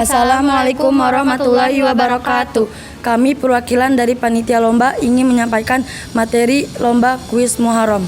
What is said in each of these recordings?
Assalamualaikum warahmatullahi wabarakatuh. Kami perwakilan dari panitia lomba ingin menyampaikan materi lomba kuis Muharram.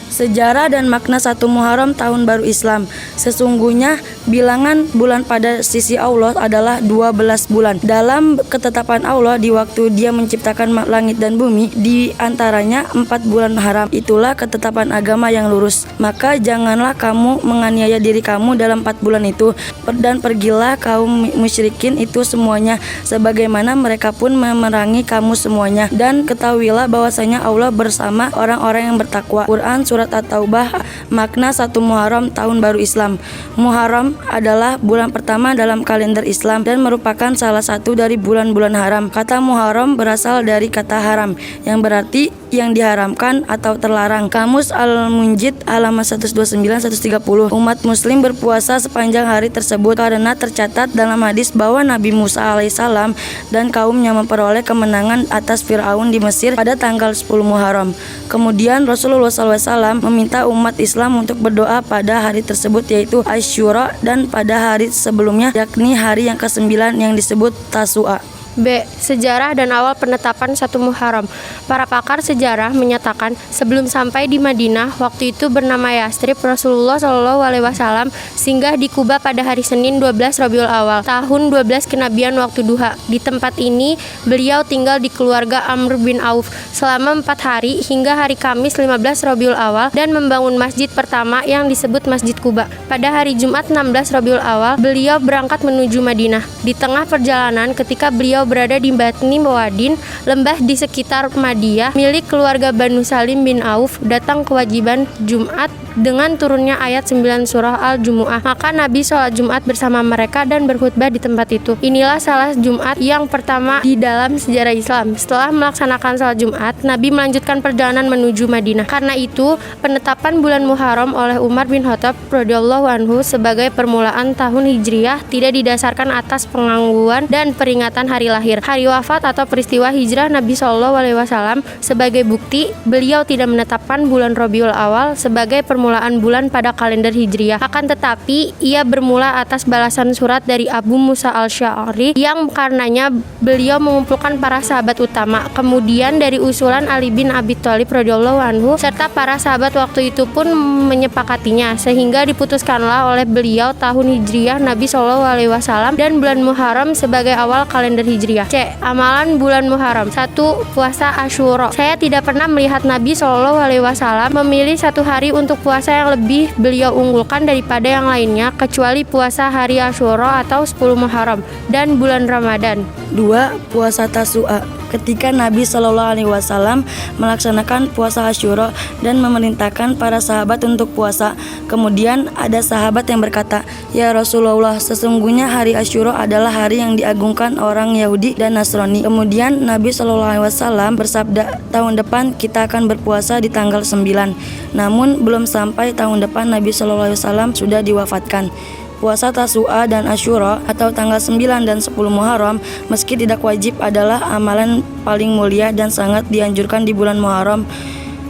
Sejarah dan makna 1 Muharram tahun baru Islam. Sesungguhnya bilangan bulan pada sisi Allah adalah 12 bulan. Dalam ketetapan Allah di waktu Dia menciptakan langit dan bumi, di antaranya 4 bulan haram. Itulah ketetapan agama yang lurus. Maka janganlah kamu menganiaya diri kamu dalam 4 bulan itu, dan pergilah kaum musyrikin itu semuanya, sebagaimana mereka pun memerangi kamu semuanya. Dan ketahuilah bahwasanya Allah bersama orang-orang yang bertakwa. Quran Surat At-Taubah. Makna 1 Muharram tahun baru Islam. Muharram adalah bulan pertama dalam kalender Islam dan merupakan salah satu dari bulan-bulan haram. Kata Muharram berasal dari kata haram, yang berarti yang diharamkan atau terlarang. Kamus Al-Munjid halaman 129-130. Umat muslim berpuasa sepanjang hari tersebut karena tercatat dalam hadis bahwa Nabi Musa alaihissalam dan kaumnya memperoleh kemenangan atas Fir'aun di Mesir pada tanggal 10 Muharram. Kemudian Rasulullah SAW meminta umat Islam untuk berdoa pada hari tersebut, yaitu Asyura, dan pada hari sebelumnya, yakni hari yang ke-9 yang disebut Tasu'a. B. Sejarah dan awal penetapan 1 Muharram. Para pakar sejarah menyatakan sebelum sampai di Madinah, waktu itu bernama Yastrib, Rasulullah SAW singgah di Kuba pada hari Senin 12 Rabiul Awal, tahun 12 kenabian waktu duha. Di tempat ini, beliau tinggal di keluarga Amr bin Auf selama 4 hari hingga hari Kamis 15 Rabiul Awal dan membangun masjid pertama yang disebut Masjid Kuba. Pada hari Jumat 16 Rabiul Awal, beliau berangkat menuju Madinah. Di tengah perjalanan, ketika beliau berada di Batni Mawadin, lembah di sekitar Madiyah milik keluarga Banu Salim bin Auf, datang kewajiban Jumat dengan turunnya ayat 9 surah Al-Jumu'ah. Maka Nabi sholat Jumat bersama mereka dan berkhutbah di tempat itu. Inilah salat Jumat yang pertama di dalam sejarah Islam. Setelah melaksanakan salat Jumat, Nabi melanjutkan perjalanan menuju Madinah. Karena itu, penetapan bulan Muharram oleh Umar bin Khattab radhiyallahu anhu sebagai permulaan tahun Hijriyah tidak didasarkan atas pengangguan dan peringatan hari lahir, hari wafat atau peristiwa hijrah Nabi SAW. Sebagai bukti, beliau tidak menetapkan bulan Rabiul Awal sebagai permulaan bulan pada kalender Hijriyah. Akan tetapi, ia bermula atas balasan surat dari Abu Musa al-Sy'ari yang karenanya beliau mengumpulkan para sahabat utama. Kemudian dari usulan Ali bin Abi Thalib radhiyallahu anhu serta para sahabat waktu itu pun menyepakatinya, sehingga diputuskanlah oleh beliau tahun Hijriyah Nabi SAW dan bulan Muharram sebagai awal kalender Hijriyah. C. Amalan bulan Muharram. 1. Puasa Asyura. Saya tidak pernah melihat Nabi SAW memilih satu hari untuk puasa yang lebih beliau unggulkan daripada yang lainnya, kecuali puasa hari Asyura atau 10 Muharram dan bulan Ramadan. 2. Puasa Tasu'a. Ketika Nabi SAW melaksanakan puasa Asyura dan memerintahkan para sahabat untuk puasa, kemudian ada sahabat yang berkata, "Ya Rasulullah, sesungguhnya hari Asyura adalah hari yang diagungkan orang Yahudi dan Nasrani." Kemudian Nabi SAW bersabda, "Tahun depan kita akan berpuasa di tanggal 9." Namun belum sampai tahun depan Nabi SAW sudah diwafatkan. Puasa Tasu'a dan Asyura atau tanggal 9 dan 10 Muharram meski tidak wajib adalah amalan paling mulia dan sangat dianjurkan di bulan Muharram.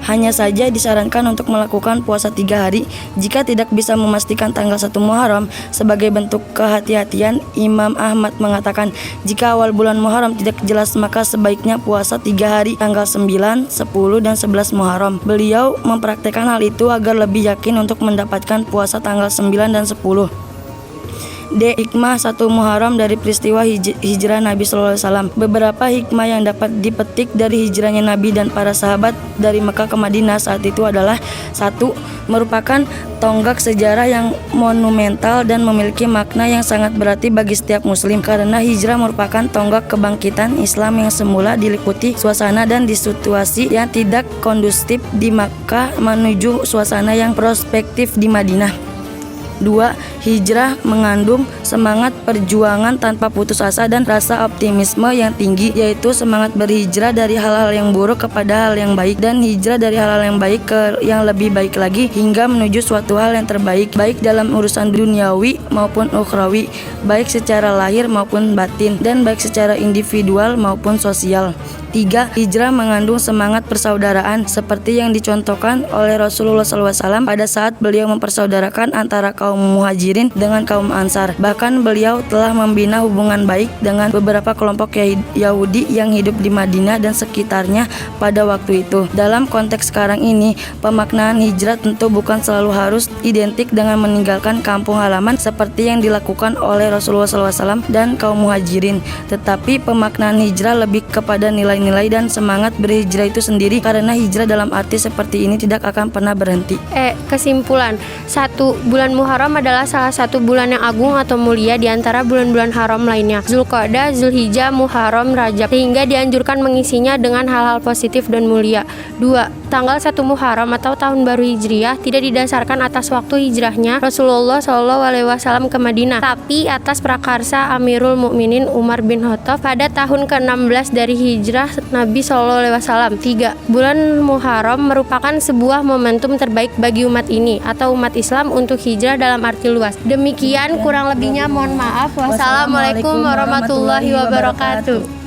Hanya saja disarankan untuk melakukan puasa 3 hari jika tidak bisa memastikan tanggal 1 Muharram. Sebagai bentuk kehati-hatian, Imam Ahmad mengatakan jika awal bulan Muharram tidak jelas maka sebaiknya puasa 3 hari, tanggal 9, 10, dan 11 Muharram. Beliau mempraktekkan hal itu agar lebih yakin untuk mendapatkan puasa tanggal 9 dan 10. D. Hikmah 1 Muharram dari peristiwa hijrah Nabi SAW. Beberapa hikmah yang dapat dipetik dari hijrahnya Nabi dan para sahabat dari Mekah ke Madinah saat itu adalah: 1. Merupakan tonggak sejarah yang monumental dan memiliki makna yang sangat berarti bagi setiap muslim, karena hijrah merupakan tonggak kebangkitan Islam yang semula diliputi suasana dan di situasi yang tidak kondusif di Makkah menuju suasana yang prospektif di Madinah. 2. Hijrah mengandung semangat perjuangan tanpa putus asa dan rasa optimisme yang tinggi, yaitu semangat berhijrah dari hal-hal yang buruk kepada hal yang baik dan hijrah dari hal-hal yang baik ke yang lebih baik lagi hingga menuju suatu hal yang terbaik, baik dalam urusan duniawi maupun ukhrawi, baik secara lahir maupun batin, dan baik secara individual maupun sosial. 3. Hijrah mengandung semangat persaudaraan seperti yang dicontohkan oleh Rasulullah SAW pada saat beliau mempersaudarakan antara kaum muhajirin Muhajirin dengan kaum Ansar. Bahkan beliau telah membina hubungan baik dengan beberapa kelompok Yahudi yang hidup di Madinah dan sekitarnya pada waktu itu. Dalam konteks sekarang ini, pemaknaan hijrah tentu bukan selalu harus identik dengan meninggalkan kampung halaman seperti yang dilakukan oleh Rasulullah SAW dan kaum Muhajirin, tetapi pemaknaan hijrah lebih kepada nilai-nilai dan semangat berhijrah itu sendiri, karena hijrah dalam arti seperti ini tidak akan pernah berhenti. Kesimpulan 1. Bulan Muharram adalah salah satu bulan yang agung atau mulia di antara bulan-bulan haram lainnya, Zulqa'dah, Zulhijjah, Muharram, Rajab, sehingga dianjurkan mengisinya dengan hal-hal positif dan mulia. 2. Tanggal 1 Muharram atau tahun baru Hijriah tidak didasarkan atas waktu hijrahnya Rasulullah SAW ke Madinah, tapi atas prakarsa Amirul Mukminin Umar bin Khattab pada tahun ke-16 dari hijrah Nabi SAW. 3. Bulan Muharram merupakan sebuah momentum terbaik bagi umat ini atau umat Islam untuk hijrah dalam arti luas. Demikian kurang lebihnya mohon maaf. Wassalamualaikum warahmatullahi wabarakatuh.